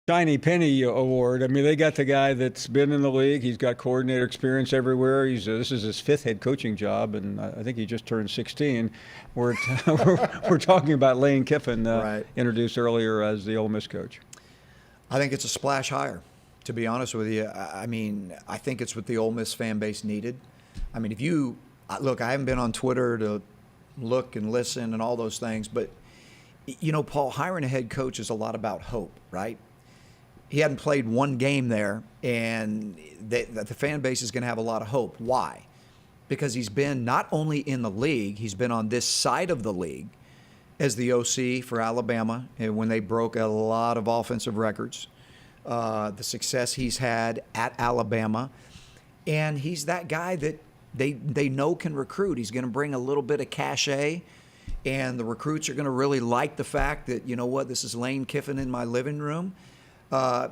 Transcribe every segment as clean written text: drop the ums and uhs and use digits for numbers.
shiny penny award. I mean, they got the guy that's been in the league. He's got coordinator experience everywhere. This is his 5th head coaching job, and I think he just turned 16. We're talking about Lane Kiffin, Right. introduced earlier as the Ole Miss coach. I think it's a splash hire, to be honest with you. I mean, I think it's what the Ole Miss fan base needed. I mean, if you look, I haven't been on Twitter to look and listen and all those things, but you know, Paul, hiring a head coach is a lot about hope, right? He hadn't played one game there, and the fan base is going to have a lot of hope. Why? Because he's been not only in the league, he's been on this side of the league as the OC for Alabama, and when they broke a lot of offensive records, the success he's had at Alabama, and he's that guy that they know can recruit. He's going to bring a little bit of cachet, and the recruits are going to really like the fact that, you know what, this is Lane Kiffin in my living room. I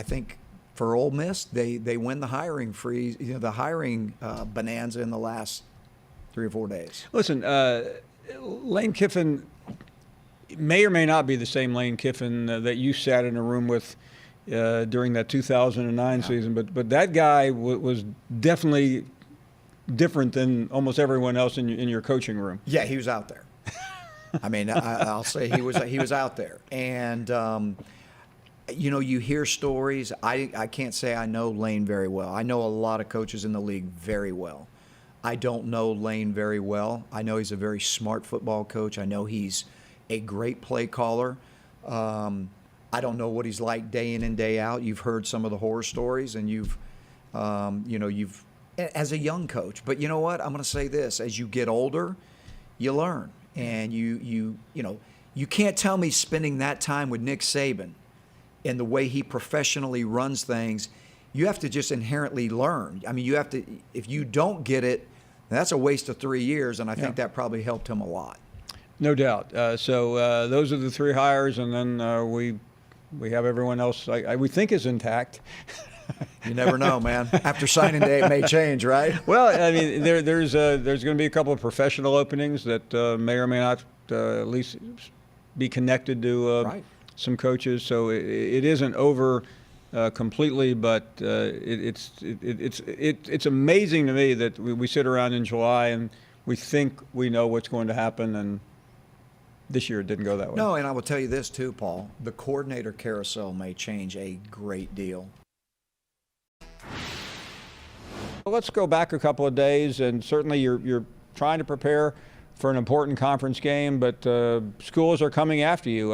think for Ole Miss, they win the hiring freeze, the hiring bonanza in the last 3 or 4 days. Listen, Lane Kiffin may or may not be the same Lane Kiffin that you sat in a room with during that 2009 season, but that guy was definitely different than almost everyone else in your coaching room. Yeah, he was out there. I mean, I'll say he was out there, and you know, you hear stories. I can't say I know Lane very well. I know a lot of coaches in the league very well. I don't know Lane very well. I know he's a very smart football coach. I know he's a great play caller. I don't know what he's like day in and day out. You've heard some of the horror stories, and you've as a young coach. But you know what? I'm going to say this: as you get older, you learn, and you can't tell me spending that time with Nick Saban and the way he professionally runs things, you have to just inherently learn. I mean, you have to. If you don't get it, that's a waste of 3 years, and I think that probably helped him a lot. No doubt. So those are the 3 hires, and then we have everyone else. We think is intact. You never know, man. After signing day, it may change, right? Well, I mean, there's going to be a couple of professional openings that may or may not at least be connected to some coaches. So it isn't over completely, but it's amazing to me that we sit around in July and we think we know what's going to happen, and this year it didn't go that way. No, and I will tell you this too, Paul. The coordinator carousel may change a great deal. Let's go back a couple of days, and certainly you're trying to prepare for an important conference game, but schools are coming after you.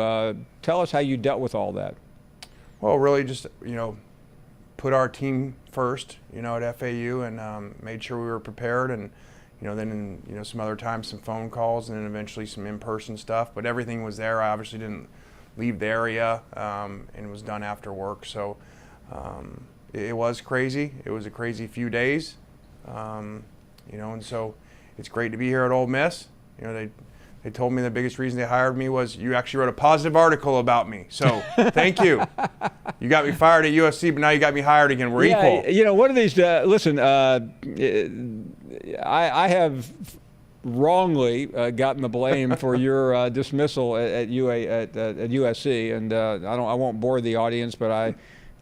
Tell us how you dealt with all that. Well, really just, put our team first, at FAU, and made sure we were prepared, and, then some other times some phone calls, and then eventually some in-person stuff. But everything was there. I obviously didn't leave the area, and it was done after work. So it was crazy. It was a crazy few days, and so it's great to be here at Ole Miss. They told me the biggest reason they hired me was you actually wrote a positive article about me. So thank you. You got me fired at USC, but now you got me hired again. We're equal. One of these, listen, I have wrongly gotten the blame for your dismissal at USC, and I won't bore the audience, but I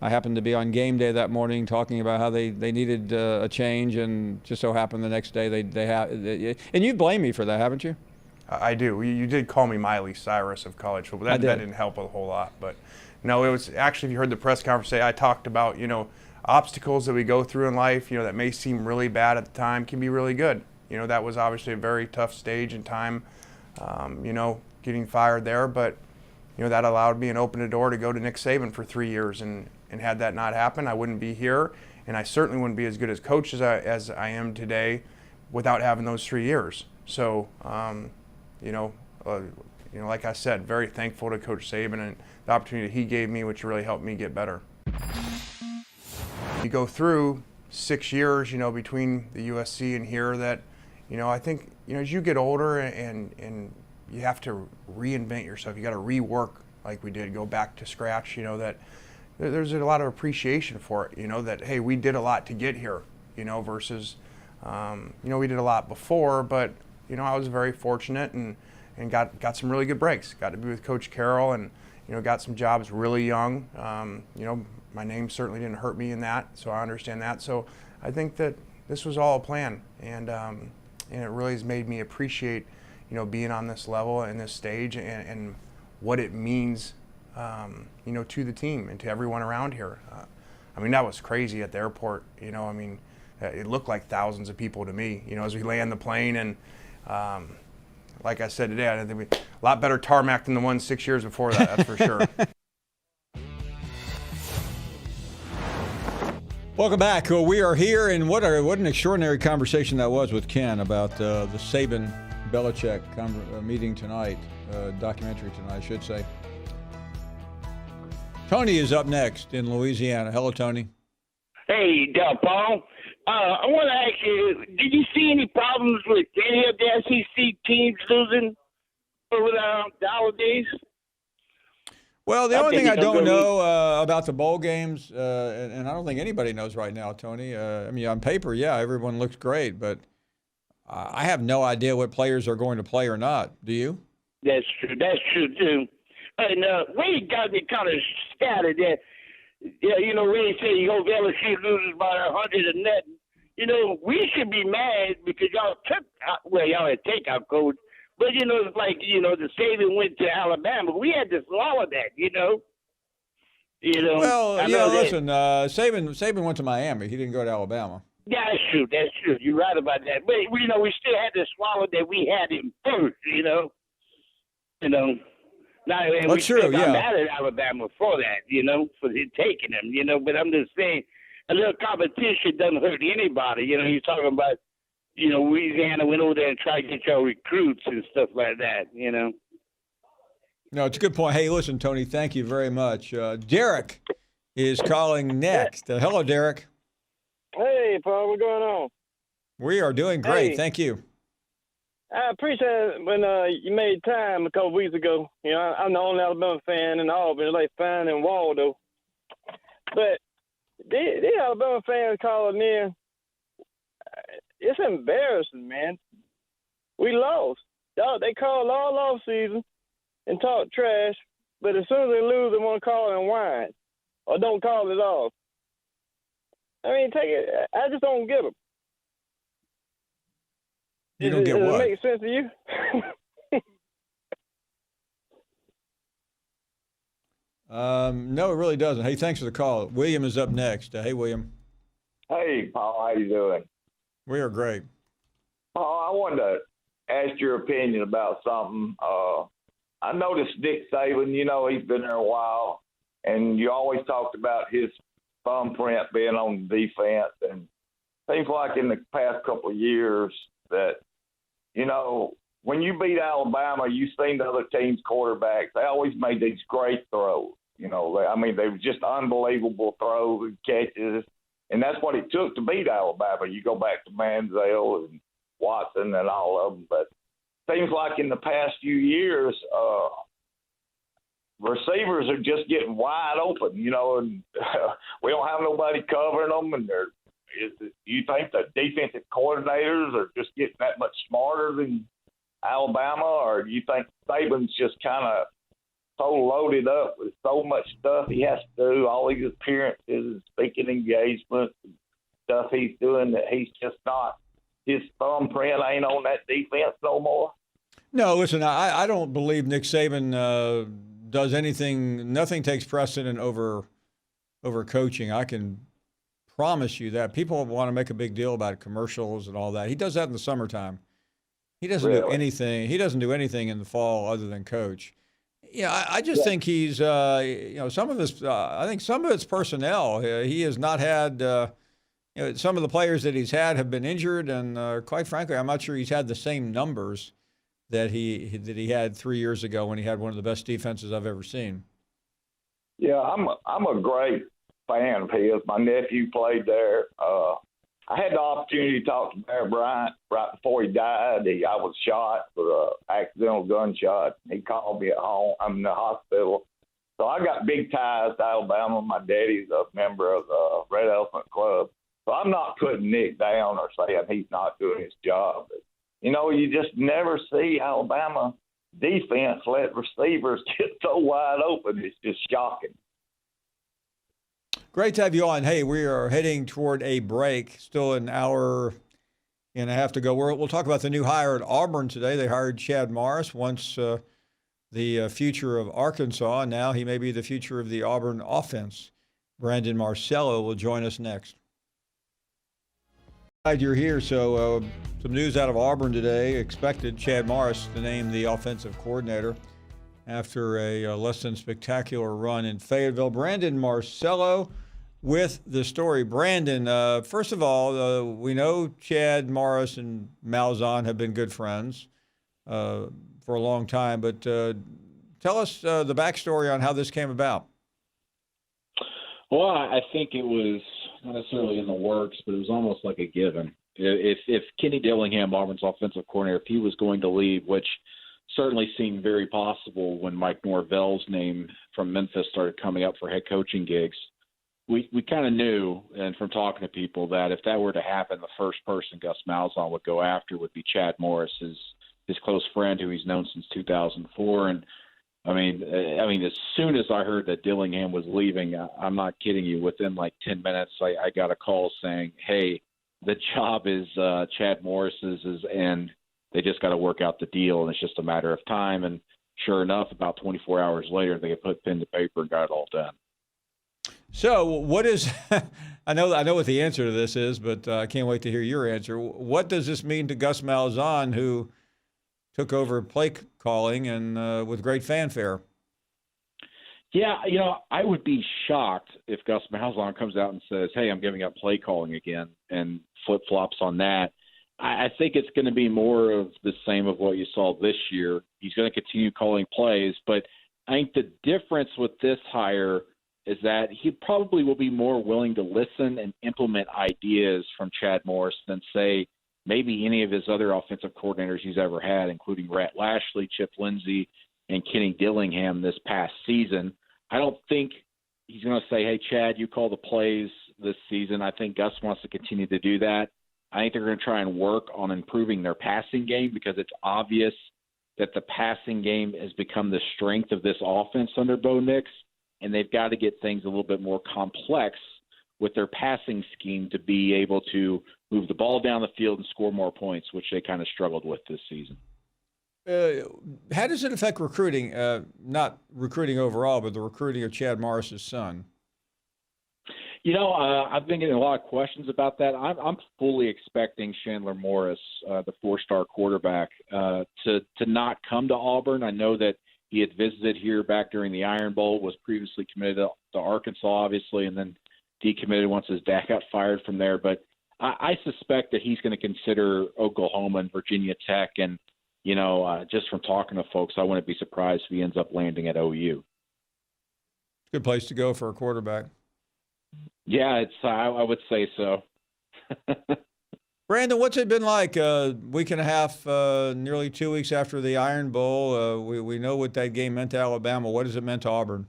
happened to be on game day that morning talking about how they needed a change, and just so happened the next day they have. And you blame me for that, haven't you? I do. You did call me Miley Cyrus of college football. That didn't help a whole lot. But no, it was actually, if you heard the press conference today, I talked about, obstacles that we go through in life, that may seem really bad at the time can be really good. That was obviously a very tough stage in time, getting fired there. But, that allowed me and opened a door to go to Nick Saban for 3 years. And had that not happened, I wouldn't be here. And I certainly wouldn't be as good as coach as I am today without having those 3 years. So, like I said, very thankful to Coach Saban and the opportunity he gave me, which really helped me get better. You go through 6 years, between the USC and here that, I think, as you get older and you have to reinvent yourself, you got to rework like we did, go back to scratch, that there's a lot of appreciation for it, that, hey, we did a lot to get here, versus, we did a lot before, but, I was very fortunate and got some really good breaks. Got to be with Coach Carroll and got some jobs really young. My name certainly didn't hurt me in that, so I understand that. So I think that this was all a plan, and it really has made me appreciate, being on this level and this stage and what it means, to the team and to everyone around here. That was crazy at the airport. It looked like thousands of people to me, as we land the plane. And like I said today, I think we a lot better tarmac than the one 6 years before that, that's for sure. Welcome back. Well, we are here, and what an extraordinary conversation that was with Ken about the Saban-Belichick meeting tonight, documentary tonight, I should say. Tony is up next in Louisiana. Hello, Tony. Hey, Paul. I want to ask you, did you see any problems with any of the SEC teams losing over the holidays? Well, the only thing I don't know about the bowl games, and I don't think anybody knows right now, Tony. On paper, yeah, everyone looks great, but I have no idea what players are going to play or not. Do you? That's true. That's true, too. And Ray got me kind of scattered there. Yeah, Ray said you hope LSU loses by 100 and net. We should be mad because y'all took y'all had takeout coach. But, it's like, the Saban went to Alabama. We had to swallow that, Well, listen, Saban went to Miami. He didn't go to Alabama. Yeah, that's true. That's true. You're right about that. But, we still had to swallow that we had him first, Now, and That's we still true, got yeah. mad at Alabama for that, for taking him, But I'm just saying, a little competition doesn't hurt anybody. You're talking about, Louisiana went over there and tried to get your recruits and stuff like that, No, it's a good point. Hey, listen, Tony, thank you very much. Derek is calling next. Hello, Derek. Hey, Paul, what's going on? We are doing great. Hey. Thank you. I appreciate it when you made time a couple weeks ago. I'm the only Alabama fan in Auburn, like Fine and Waldo. But the Alabama fans calling in, it's embarrassing, man. We lost. They called all off season and talk trash, but as soon as they lose, they want to call and whine or don't call it off. Take it. I just don't get them. You don't get what? Does it make sense to you? No, it really doesn't. Hey, thanks for the call. William is up next. Hey, William. Hey, Paul, how you doing? We are great. Paul, I wanted to ask your opinion about something. I noticed Nick Saban, he's been there a while, and you always talked about his thumbprint being on the defense. And seems like in the past couple of years that, when you beat Alabama, you've seen the other team's quarterbacks. They always made these great throws. They were just unbelievable throws and catches. And that's what it took to beat Alabama. You go back to Manziel and Watson and all of them. But seems like in the past few years, receivers are just getting wide open, and we don't have nobody covering them. And you think the defensive coordinators are just getting that much smarter than Alabama, or do you think Saban's just kind of so loaded up with so much stuff he has to do, all these appearances and speaking engagements and stuff he's doing, that he's just not, his thumbprint ain't on that defense no more? No, listen, I don't believe Nick Saban does anything. Nothing takes precedent over coaching. I can promise you that. People want to make a big deal about commercials and all that. He does that in the summertime. He doesn't do anything. He doesn't do anything in the fall other than coach. I just think he's, some of his. I think some of it's personnel. He has not had. Some of the players that he's had have been injured, and quite frankly, I'm not sure he's had the same numbers that he had 3 years ago when he had one of the best defenses I've ever seen. Yeah, I'm a great fan of his. My nephew played there. I had the opportunity to talk to Bear Bryant right before he died. I was shot with an accidental gunshot. He called me at home. I'm in the hospital. So I got big ties to Alabama. My daddy's a member of the Red Elephant Club. So I'm not putting Nick down or saying he's not doing his job. But, you just never see Alabama defense let receivers get so wide open. It's just shocking. Great to have you on. Hey, we are heading toward a break. Still an hour and a half to go. We'll talk about the new hire at Auburn today. They hired Chad Morris, once the future of Arkansas. Now he may be the future of the Auburn offense. Brandon Marcello will join us next. Glad you're here. So some news out of Auburn today. Expected Chad Morris to name the offensive coordinator after a less than spectacular run in Fayetteville. Brandon Marcello with the story. Brandon, first of all, we know Chad Morris and Malzahn have been good friends for a long time, but tell us the backstory on how this came about. Well, I think it was not necessarily in the works, but it was almost like a given. If Kenny Dillingham, Auburn's offensive coordinator, if he was going to leave, which certainly seemed very possible when Mike Norvell's name from Memphis started coming up for head coaching gigs, we kind of knew, and from talking to people, that if that were to happen, the first person Gus Malzahn would go after would be Chad Morris, his close friend who he's known since 2004. And I mean, as soon as I heard that Dillingham was leaving, I'm not kidding you, within like 10 minutes, I got a call saying, hey, the job is Chad Morris's, and they just got to work out the deal, and it's just a matter of time. And sure enough, about 24 hours later, they put pen to paper and got it all done. So what is – I know what the answer to this is, but I can't wait to hear your answer. What does this mean to Gus Malzahn, who took over play calling and with great fanfare? Yeah, I would be shocked if Gus Malzahn comes out and says, hey, I'm giving up play calling again, and flip-flops on that. I think it's going to be more of the same of what you saw this year. He's going to continue calling plays, but I think the difference with this hire is that he probably will be more willing to listen and implement ideas from Chad Morris than, say, maybe any of his other offensive coordinators he's ever had, including Rhett Lashley, Chip Lindsey, and Kenny Dillingham this past season. I don't think he's going to say, hey, Chad, you call the plays this season. I think Gus wants to continue to do that. I think they're going to try and work on improving their passing game, because it's obvious that the passing game has become the strength of this offense under Bo Nix, and they've got to get things a little bit more complex with their passing scheme to be able to move the ball down the field and score more points, which they kind of struggled with this season. How does it affect recruiting? Not recruiting overall, but the recruiting of Chad Morris's son. I've been getting a lot of questions about that. I'm fully expecting Chandler Morris, the four-star quarterback, to not come to Auburn. I know that he had visited here back during the Iron Bowl, was previously committed to Arkansas, obviously, and then decommitted once his dad got fired from there. But I suspect that he's going to consider Oklahoma and Virginia Tech. And, just from talking to folks, I wouldn't be surprised if he ends up landing at OU. Good place to go for a quarterback. Yeah, I would say so. Brandon, what's it been like a week and a half, nearly 2 weeks after the Iron Bowl? We know what that game meant to Alabama. What has it meant to Auburn?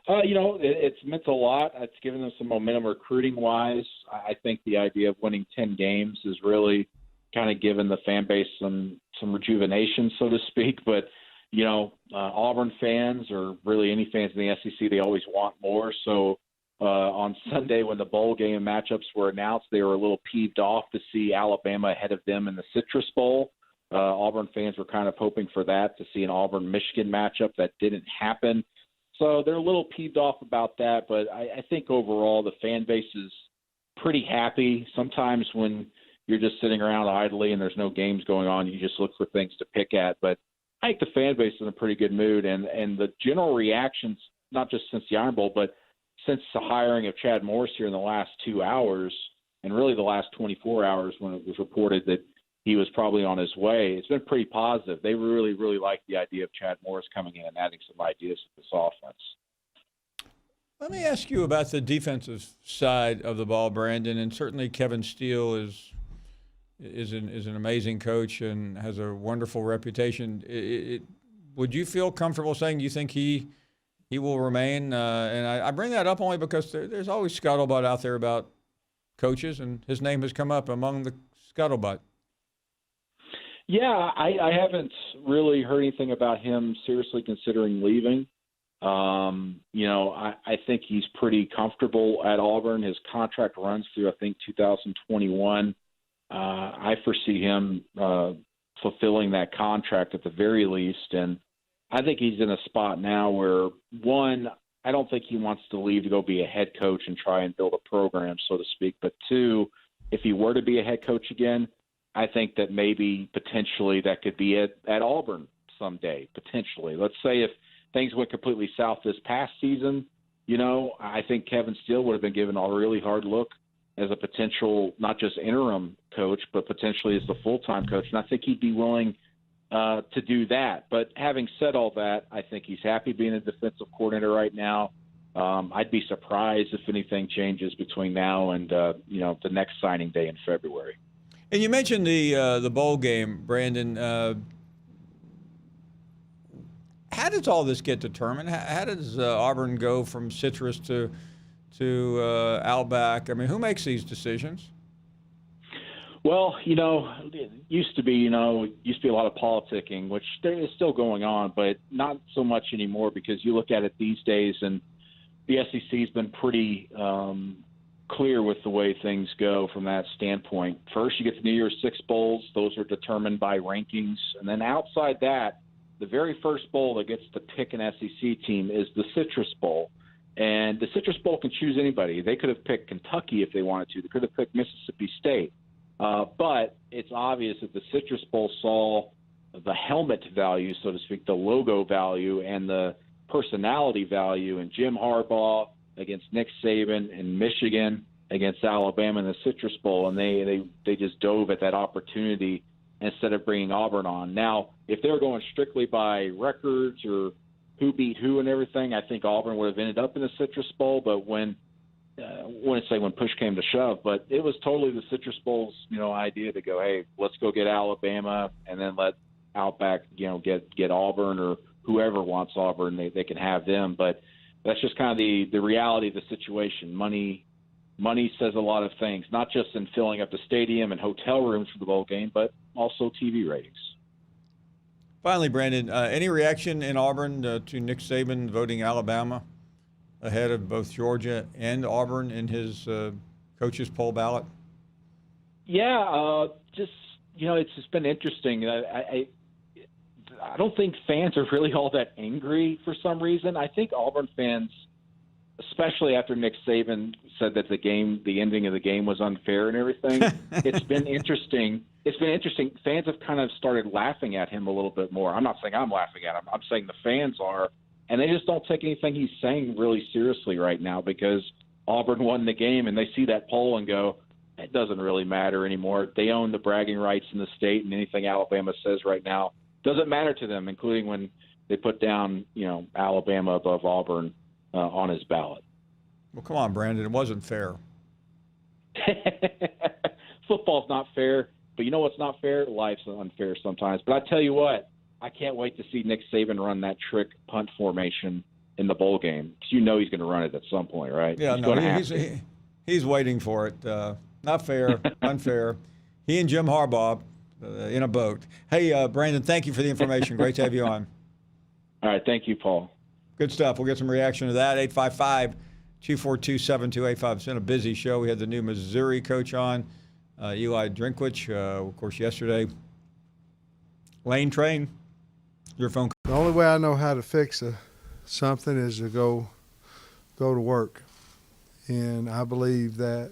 It's meant a lot. It's given them some momentum recruiting-wise. I think the idea of winning 10 games has really kind of given the fan base some rejuvenation, so to speak. But, Auburn fans, or really any fans in the SEC, they always want more. So on Sunday, when the bowl game matchups were announced, they were a little peeved off to see Alabama ahead of them in the Citrus Bowl. Auburn fans were kind of hoping for that, to see an Auburn-Michigan matchup. That didn't happen. So they're a little peeved off about that, but I think overall the fan base is pretty happy. Sometimes when you're just sitting around idly and there's no games going on, you just look for things to pick at. But I think the fan base is in a pretty good mood, and the general reactions, not just since the Iron Bowl, but since the hiring of Chad Morris here in the last 2 hours, and really the last 24 hours when it was reported that he was probably on his way, it's been pretty positive. They really, really like the idea of Chad Morris coming in and adding some ideas to this offense. Let me ask you about the defensive side of the ball, Brandon. And certainly Kevin Steele is an amazing coach and has a wonderful reputation. Would you feel comfortable saying you think he will remain? And I bring that up only because there's always scuttlebutt out there about coaches, and his name has come up among the scuttlebutt. Yeah, I haven't really heard anything about him seriously considering leaving. I think he's pretty comfortable at Auburn. His contract runs through, I think, 2021. I foresee him fulfilling that contract at the very least. And I think he's in a spot now where, one, I don't think he wants to leave to go be a head coach and try and build a program, so to speak. But two, if he were to be a head coach again, I think that maybe potentially that could be at Auburn someday, potentially. Let's say if things went completely south this past season, I think Kevin Steele would have been given a really hard look as a potential, not just interim coach, but potentially as the full-time coach. And I think he'd be willing to do that. But having said all that, I think he's happy being a defensive coordinator right now. I'd be surprised if anything changes between now and, the next signing day in February. And you mentioned the bowl game, Brandon. How does all this get determined? How does Auburn go from Citrus to Outback? I mean, who makes these decisions? Well, it used to be a lot of politicking, which there is still going on, but not so much anymore because you look at it these days and the SEC has been pretty clear with the way things go from that standpoint. First, you get the New Year's Six bowls. Those are determined by rankings. And then outside that, the very first bowl that gets to pick an SEC team is the Citrus Bowl. And the Citrus Bowl can choose anybody. They could have picked Kentucky if they wanted to. They could have picked Mississippi State. But it's obvious that the Citrus Bowl saw the helmet value, so to speak, the logo value and the personality value in Jim Harbaugh against Nick Saban in Michigan against Alabama in the Citrus Bowl, and they just dove at that opportunity instead of bringing Auburn on. Now, if they're going strictly by records or who beat who and everything, I think Auburn would have ended up in the Citrus Bowl. But when push came to shove, but it was totally the Citrus Bowl's idea to go, hey, let's go get Alabama and then let Outback get Auburn, or whoever wants Auburn, they can have them. But that's just kind of the reality of the situation. Money says a lot of things, not just in filling up the stadium and hotel rooms for the bowl game, but also TV ratings. Finally, Brandon, any reaction in Auburn to Nick Saban voting Alabama ahead of both Georgia and Auburn in his coaches poll ballot? Yeah, it's just been interesting. I don't think fans are really all that angry for some reason. I think Auburn fans, especially after Nick Saban said that the ending of the game was unfair and everything, it's been interesting. Fans have kind of started laughing at him a little bit more. I'm not saying I'm laughing at him. I'm saying the fans are, and they just don't take anything he's saying really seriously right now because Auburn won the game, and they see that poll and go, it doesn't really matter anymore. They own the bragging rights in the state, and anything Alabama says right now doesn't matter to them, including when they put down, Alabama above Auburn on his ballot. Well, come on, Brandon. It wasn't fair. Football's not fair, but you know what's not fair? Life's unfair sometimes. But I tell you what, I can't wait to see Nick Saban run that trick punt formation in the bowl game because he's going to run it at some point, right? Yeah, he's waiting for it. Not fair, unfair. He and Jim Harbaugh in a boat. Hey, Brandon, thank you for the information. Great to have you on. All right, thank you, Paul. Good stuff. We'll get some reaction to that. 855-242-7285. It's been a busy show. We had the new Missouri coach on, Eli Drinkwitz, of course, yesterday. Lane Train, your phone. The only way I know how to fix something is to go to work. And I believe that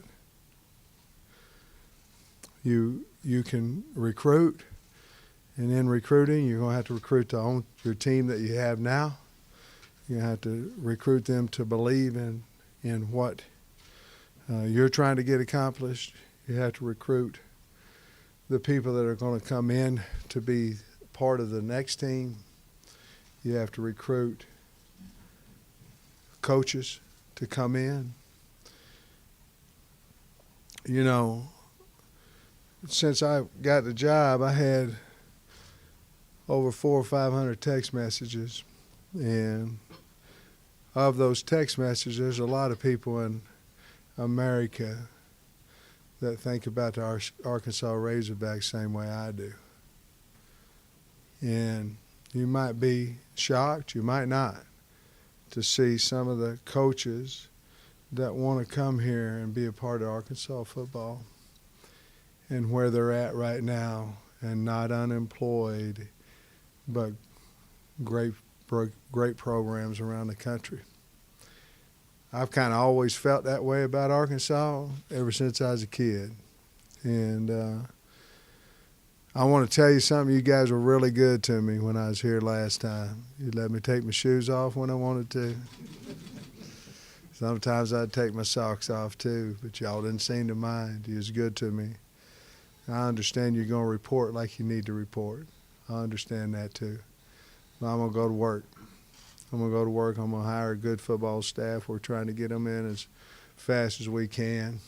you can recruit, and in recruiting, you're going to have to recruit your team that you have now. You're going to have to recruit them to believe in what you're trying to get accomplished. You have to recruit the people that are going to come in to be part of the next team. You have to recruit coaches to come in. Since I got the job, I had over 400 or 500 text messages. And of those text messages, there's a lot of people in America that think about the Arkansas Razorbacks same way I do. And you might be shocked, you might not, to see some of the coaches that want to come here and be a part of Arkansas football and where they're at right now, and not unemployed, but great programs around the country. I've kind of always felt that way about Arkansas ever since I was a kid. And I want to tell you something. You guys were really good to me when I was here last time. You let me take my shoes off when I wanted to. Sometimes I'd take my socks off too, but y'all didn't seem to mind. You was good to me. I understand you're going to report like you need to report. I understand that too. But I'm going to go to work. I'm going to go to work. I'm going to hire a good football staff. We're trying to get them in as fast as we can.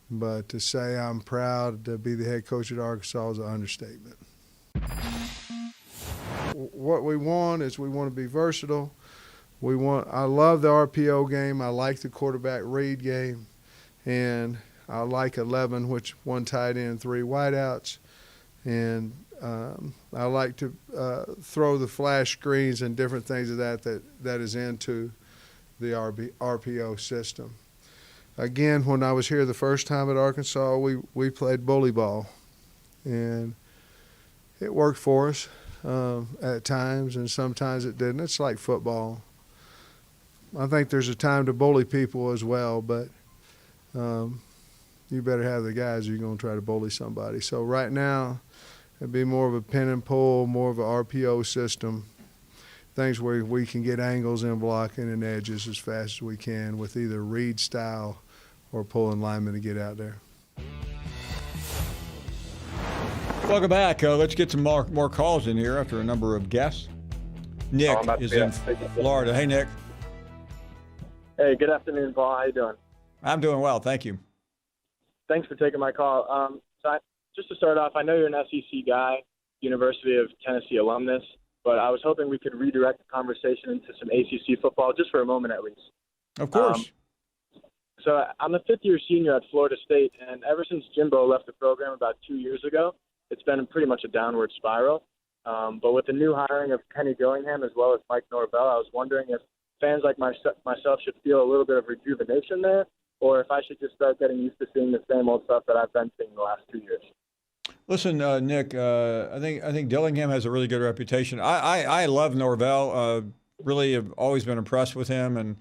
But to say I'm proud to be the head coach at Arkansas is an understatement. What we want is we want to be versatile. I love the RPO game. I like the quarterback read game. And I like 11, which one tight end, 3 wideouts. And I like to throw the flash screens and different things of that is into the RPO system. Again, when I was here the first time at Arkansas, we played bully ball. And it worked for us at times, and sometimes it didn't. It's like football. I think there's a time to bully people as well, but you better have the guys or you're going to try to bully somebody. So right now, it'd be more of a pin and pull, more of an RPO system, things where we can get angles in blocking and edges as fast as we can with either read style or pulling linemen to get out there. Welcome back. Let's get some more calls in here after a number of guests. Nick is in Florida. Hey, Nick. Hey, good afternoon, Paul. How you doing? I'm doing well, thank you. Thanks for taking my call. Just to start off, I know you're an SEC guy, University of Tennessee alumnus, but I was hoping we could redirect the conversation into some ACC football just for a moment at least. Of course. So I'm a fifth-year senior at Florida State, and ever since Jimbo left the program about 2 years ago, it's been pretty much a downward spiral. But with the new hiring of Kenny Dillingham as well as Mike Norvell, I was wondering if fans like myself should feel a little bit of rejuvenation there, or if I should just start getting used to seeing the same old stuff that I've been seeing the last 2 years. Listen, Nick, I think Dillingham has a really good reputation. I love Norvell. Really have always been impressed with him, and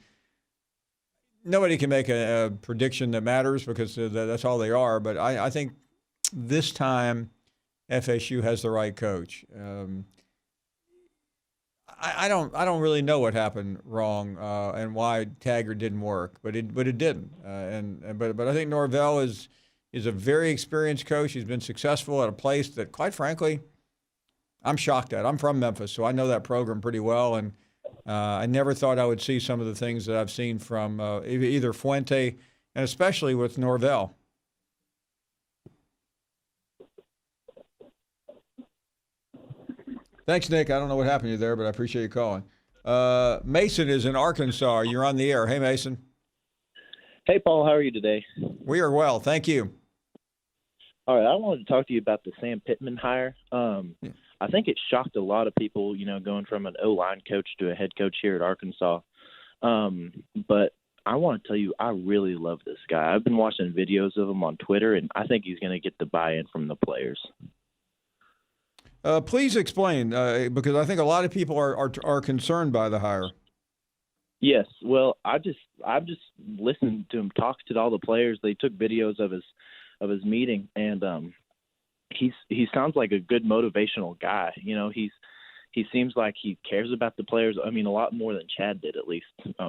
nobody can make a prediction that matters because that's all they are. But I think this time FSU has the right coach. I don't really know what happened wrong and why Taggart didn't work, but it didn't. But I think Norvell is a very experienced coach. He's been successful at a place that, quite frankly, I'm shocked at. I'm from Memphis, so I know that program pretty well, and I never thought I would see some of the things that I've seen from either Fuente and especially with Norvell. Thanks, Nick. I don't know what happened to you there, but I appreciate you calling. Mason is in Arkansas. You're on the air. Hey, Mason. Hey, Paul. How are you today? We are well. Thank you. All right. I wanted to talk to you about the Sam Pittman hire. I think it shocked a lot of people, going from an O-line coach to a head coach here at Arkansas. But I want to tell you, I really love this guy. I've been watching videos of him on Twitter, and I think he's going to get the buy-in from the players. Please explain, because I think a lot of people are concerned by the hire. Yes, well, I've just listened to him talk to all the players. They took videos of his meeting, and he sounds like a good motivational guy. He seems like he cares about the players. I mean, a lot more than Chad did, at least.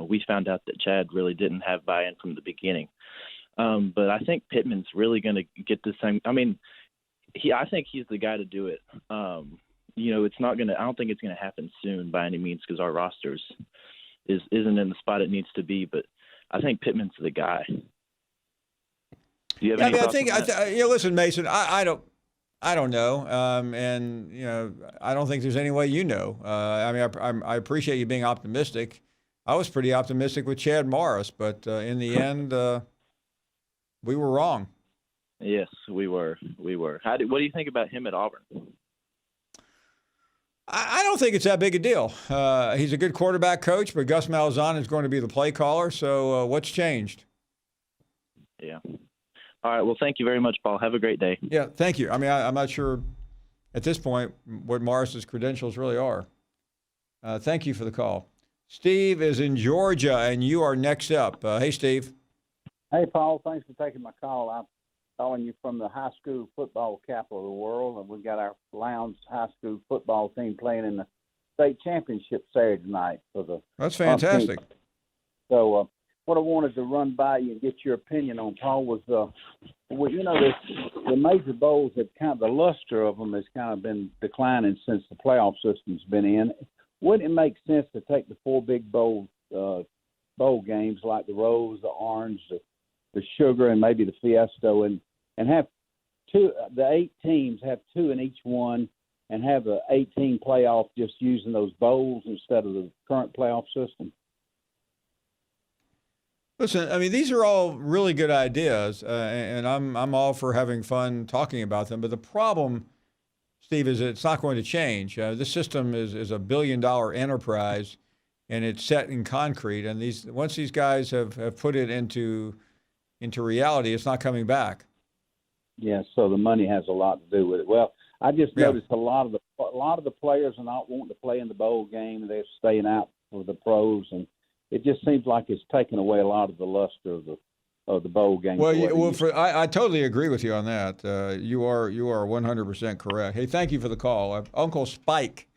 We found out that Chad really didn't have buy-in from the beginning. But I think Pittman's really going to get this thing. I mean, I think he's the guy to do it. It's not going to – I don't think it's going to happen soon by any means because our rosters isn't in the spot it needs to be. But I think Pittman's the guy. Do you have any thoughts on that? Listen, Mason, I don't know. I don't think there's any way you know. I appreciate you being optimistic. I was pretty optimistic with Chad Morris, but in the end, we were wrong. Yes, we were. What do you think about him at Auburn? I don't think it's that big a deal. He's a good quarterback coach, but Gus Malzahn is going to be the play caller. So what's changed? Yeah. All right. Well, thank you very much, Paul. Have a great day. Yeah, thank you. I mean, I'm not sure at this point what Morris's credentials really are. Thank you for the call. Steve is in Georgia, and you are next up. Hey, Steve. Hey, Paul. Thanks for taking my call. I'm calling you from the high school football capital of the world, and we've got our Lowndes High School football team playing in the state championship Saturday night for the. That's fantastic. So, what I wanted to run by you and get your opinion on, Paul, was, the major bowls have kind of, the luster of them has kind of been declining since the playoff system's been in. Wouldn't it make sense to take the four big bowl games like the Rose, the Orange, the Sugar, and maybe the Fiesta, and have the 8 teams have 2 in each one, and have the 18 playoff just using those bowls instead of the current playoff system? Listen, I mean, these are all really good ideas, and I'm all for having fun talking about them. But the problem, Steve, is it's not going to change. This system is a $1 billion enterprise, and it's set in concrete. And once these guys have put it into reality, it's not coming back. Yeah, so the money has a lot to do with it. Well, I just noticed a lot of the players are not wanting to play in the bowl game, and they're staying out for the pros, and it just seems like it's taken away a lot of the luster of the bowl game. Well, I totally agree with you on that. You are 100% correct. Hey, thank you for the call. Uncle Spike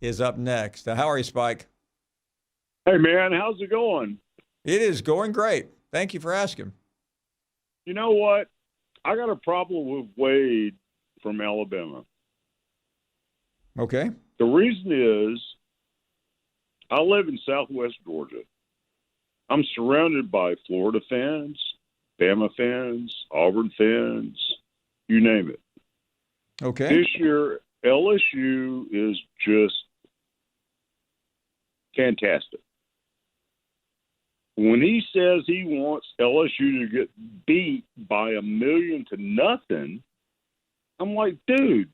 is up next. How are you, Spike? Hey, man, how's it going? It is going great. Thank you for asking. You know what? I got a problem with Wade from Alabama. Okay. The reason is I live in Southwest Georgia. I'm surrounded by Florida fans, Bama fans, Auburn fans, you name it. Okay. This year, LSU is just fantastic. When he says he wants LSU to get beat by 1,000,000 to 0, I'm like, dude,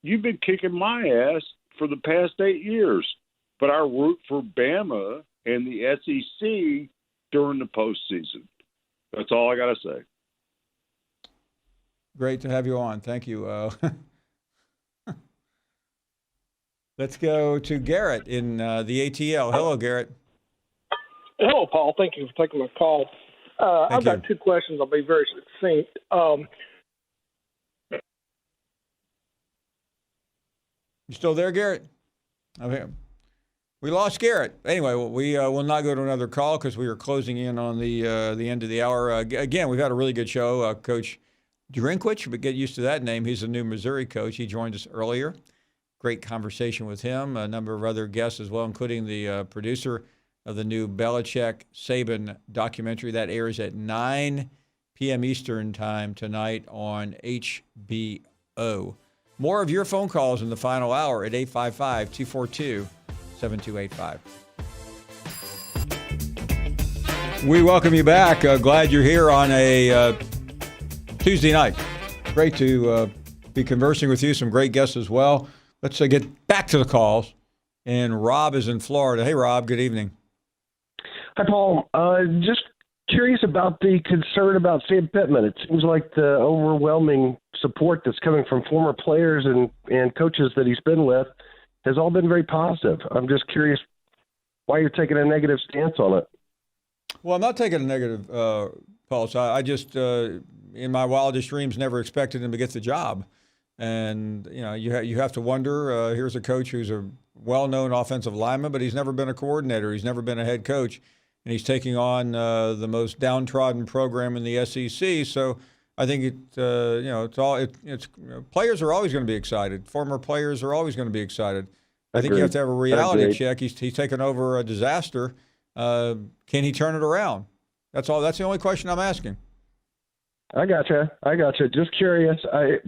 you've been kicking my ass for the past 8 years. But I root for Bama and the SEC during the postseason. That's all I got to say. Great to have you on. Thank you. Let's go to Garrett in the ATL. Hello, Garrett. Hello, Paul. Thank you for taking my call. I've got 2 questions. I'll be very succinct. You still there, Garrett? Okay. We lost Garrett. Anyway, we will not go to another call because we are closing in on the end of the hour. Again, we've had a really good show. Coach Drinkwich, but get used to that name. He's a new Missouri coach. He joined us earlier. Great conversation with him. A number of other guests as well, including the producer of the new Belichick-Saban documentary that airs at 9 p.m. Eastern time tonight on HBO. More of your phone calls in the final hour at 855-242-7285. We welcome you back. Glad you're here on a Tuesday night. Great to be conversing with you. Some great guests as well. Let's get back to the calls. And Rob is in Florida. Hey, Rob. Good evening. Hi, Paul. Just curious about the concern about Sam Pittman. It seems like the overwhelming support that's coming from former players and coaches that he's been with has all been very positive. I'm just curious why you're taking a negative stance on it. Well, I'm not taking a negative pulse. I just, in my wildest dreams, never expected him to get the job. And, you have to wonder, here's a coach who's a well-known offensive lineman, but he's never been a coordinator. He's never been a head coach. And he's taking on the most downtrodden program in the SEC. So I think players are always going to be excited. Former players are always going to be excited. I think you have to have a reality check. He's taken over a disaster. Can he turn it around? That's all. That's the only question I'm asking. I gotcha. Just curious.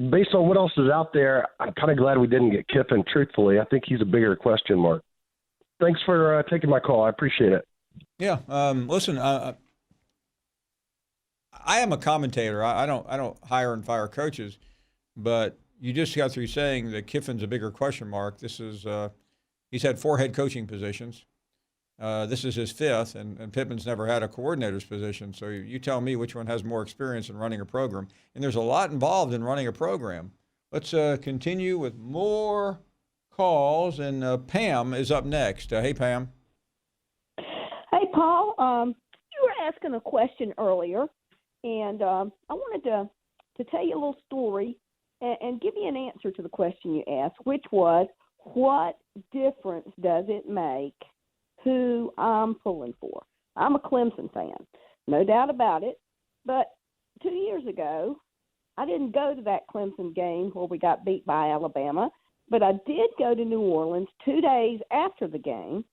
Based on what else is out there, I'm kind of glad we didn't get Kiffin, truthfully. I think he's a bigger question mark. Thanks for taking my call. I appreciate it. Yeah. Listen, I am a commentator. I don't hire and fire coaches, but you just got through saying that Kiffin's a bigger question mark. This is he's had 4 head coaching positions. This is his 5th, and Pittman's never had a coordinator's position. So you tell me which one has more experience in running a program. And there's a lot involved in running a program. Let's continue with more calls, and Pam is up next. Hey, Pam. Hey, Paul. You were asking a question earlier, and I wanted to tell you a little story and give you an answer to the question you asked, which was, what difference does it make who I'm pulling for? I'm a Clemson fan, no doubt about it. But 2 years ago, I didn't go to that Clemson game where we got beat by Alabama, but I did go to New Orleans 2 days after the game.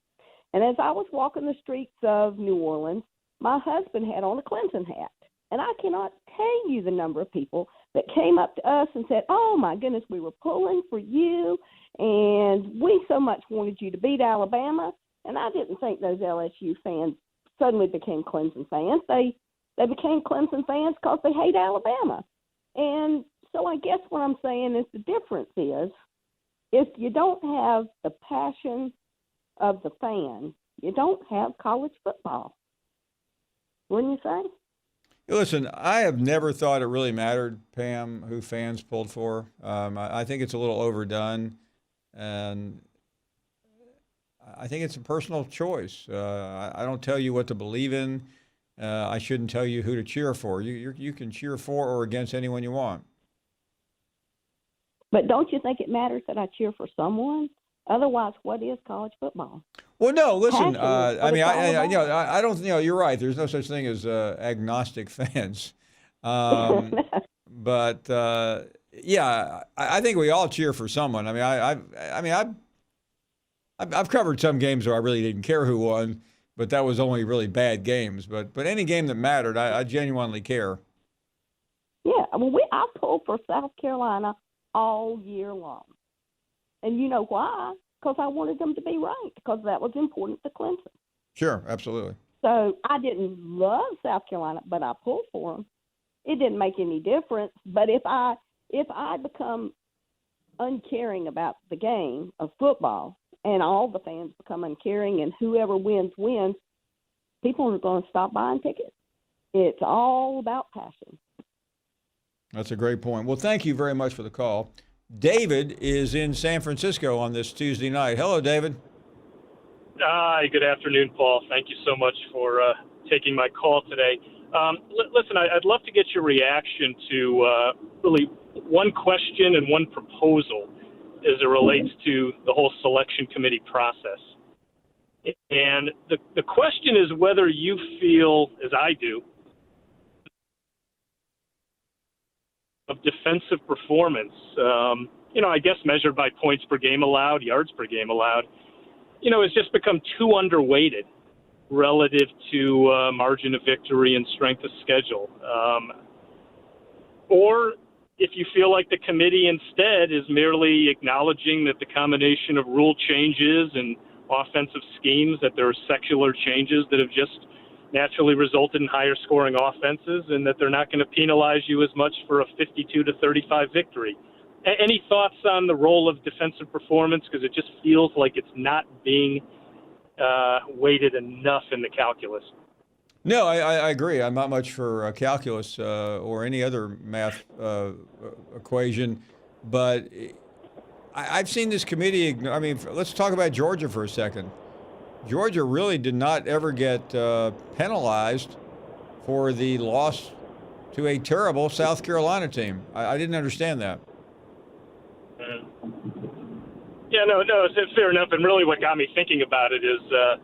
And as I was walking the streets of New Orleans, my husband had on a Clemson hat. And I cannot tell you the number of people that came up to us and said, oh, my goodness, we were pulling for you, and we so much wanted you to beat Alabama. And I didn't think those LSU fans suddenly became Clemson fans. They became Clemson fans because they hate Alabama. And so I guess what I'm saying is the difference is, if you don't have the passion of the fan, you don't have college football. Wouldn't you say? Listen, I have never thought it really mattered, Pam, who fans pulled for. I think it's a little overdone, and I think it's a personal choice. I don't tell you what to believe in. I shouldn't tell you who to cheer for. You can cheer for or against anyone you want. But don't you think it matters that I cheer for someone? Otherwise, what is college football? Well, no. Listen, I mean, I don't. You're right. There's no such thing as agnostic fans. But yeah, I think we all cheer for someone. I mean, I've covered some games where I really didn't care who won, but that was only really bad games. But any game that mattered, I genuinely care. Yeah, well, I pulled for South Carolina all year long. And you know why? Because I wanted them to be ranked, because that was important to Clemson. Sure, absolutely. So I didn't love South Carolina, but I pulled for them. It didn't make any difference. But if I become uncaring about the game of football, and all the fans become uncaring, and whoever wins, people are going to stop buying tickets. It's all about passion. That's a great point. Well, thank you very much for the call. David is in San Francisco on this Tuesday night. Hello, David. Hi, good afternoon, Paul. Thank you so much for taking my call today. Listen, I'd love to get your reaction to really one question and one proposal as it relates to the whole selection committee process. And the question is whether you feel, as I do, of defensive performance, I guess measured by points per game allowed, yards per game allowed, has just become too underweighted relative to margin of victory and strength of schedule. Or if you feel like the committee instead is merely acknowledging that the combination of rule changes and offensive schemes, that there are secular changes that have just naturally resulted in higher scoring offenses, and that they're not going to penalize you as much for a 52-35 victory. Any thoughts on the role of defensive performance? Because it just feels like it's not being weighted enough in the calculus. No, I agree. I'm not much for calculus or any other math equation, but I've seen this committee. I mean, let's talk about Georgia for a second. Georgia really did not ever get penalized for the loss to a terrible South Carolina team. I didn't understand that. Yeah, no, it's fair enough. And really what got me thinking about it is, I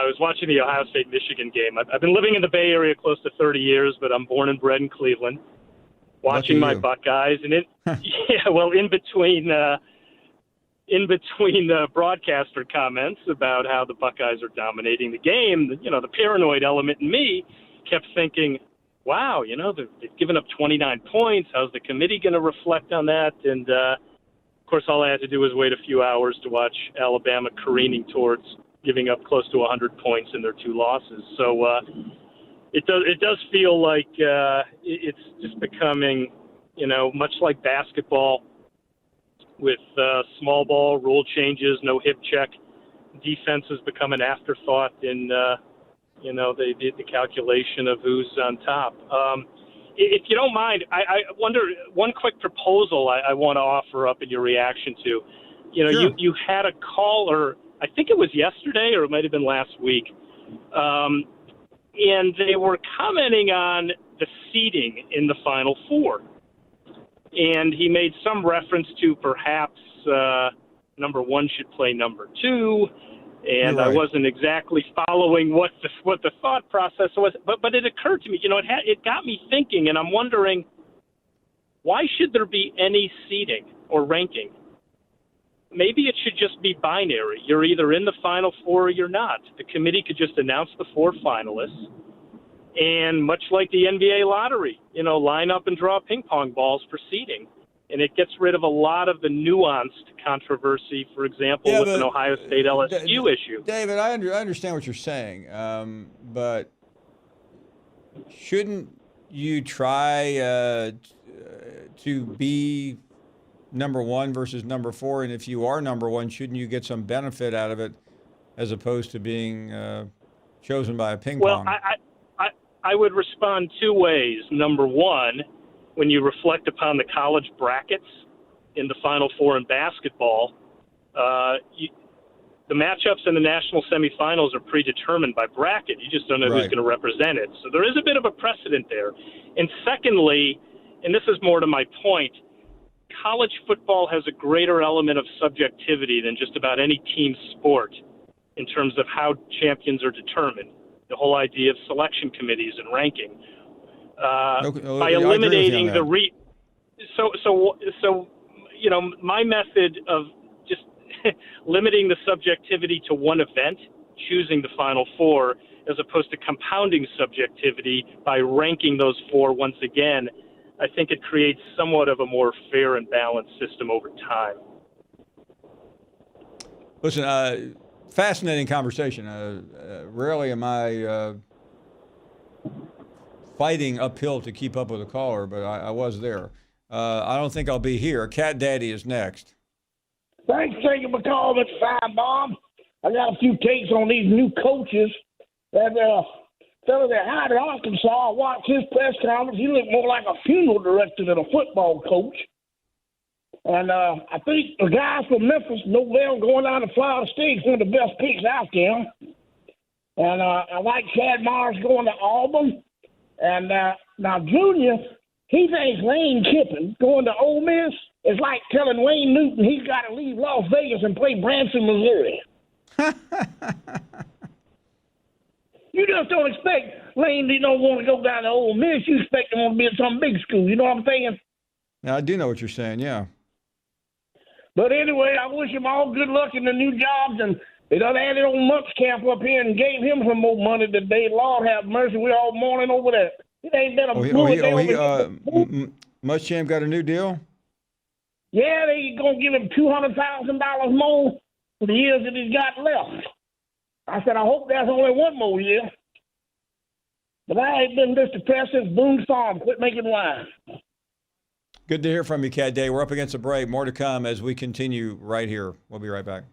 was watching the Ohio State-Michigan game. I've been living in the Bay Area close to 30 years, but I'm born and bred in Cleveland, watching my Buckeyes. And in between the broadcaster comments about how the Buckeyes are dominating the game, the paranoid element in me kept thinking, wow, they've given up 29 points. How's the committee going to reflect on that? And, of course, all I had to do was wait a few hours to watch Alabama careening towards giving up close to 100 points in their 2 losses. So it does feel like it's just becoming, much like basketball, with small ball rule changes, no hip check. Defense has become an afterthought in, the calculation of who's on top. If you don't mind, I wonder, one quick proposal I want to offer up in your reaction to. Sure. You had a caller, I think it was yesterday or it might have been last week, and they were commenting on the seeding in the Final Four. And he made some reference to perhaps number one should play number two, and Right. I wasn't exactly following what the thought process was. But it occurred to me, it got me thinking, and I'm wondering, why should there be any seeding or ranking? Maybe it should just be binary. You're either in the Final Four or you're not. The committee could just announce the 4 finalists, and much like the NBA lottery, line up and draw ping pong balls for seeding. And it gets rid of a lot of the nuanced controversy, for example, with an Ohio State LSU issue. David, I understand what you're saying, but shouldn't you try to be number one versus number 4? And if you are number one, shouldn't you get some benefit out of it as opposed to being chosen by a ping pong? Well, I would respond 2 ways. Number one, when you reflect upon the college brackets in the Final Four in basketball, the matchups in the national semifinals are predetermined by bracket. You just don't know who's Right. going to represent it. So there is a bit of a precedent there. And secondly, and this is more to my point, college football has a greater element of subjectivity than just about any team sport in terms of how champions are determined. The whole idea of selection committees and ranking. By eliminating the my method of just limiting the subjectivity to one event, choosing the Final Four, as opposed to compounding subjectivity by ranking those 4 once again, I think it creates somewhat of a more fair and balanced system over time. Listen, fascinating conversation. Rarely am I fighting uphill to keep up with a caller, but I was there. I don't think I'll be here. Cat Daddy is next. Thanks for taking my call, Mr. Finebaum. I got a few takes on these new coaches. That fellow that hired in Arkansas, I watched his press conference. He looked more like a funeral director than a football coach. And I think the guys from Memphis, Novell, going down to Florida State, is one of the best picks out there. And I like Chad Mars going to Auburn. And now Junior, he thinks Lane Kiffin going to Ole Miss is like telling Wayne Newton he's got to leave Las Vegas and play Branson, Missouri. You just don't expect Lane to want to go down to Ole Miss. You expect him to be at some big school. You know what I'm saying? Now, I do know what you're saying, yeah. But anyway, I wish him all good luck in the new jobs. And they done added old Muschamp up here and gave him some more money today. Lord have mercy, we're all mourning over that. It ain't been a Muschamp got a new deal? Yeah, they going to give him $200,000 more for the years that he's got left. I said, I hope there's only one more year. But I ain't been this depressed since Boone's Farm quit making wine. Good to hear from you, Cat Day. We're up against a break. More to come as we continue right here. We'll be right back.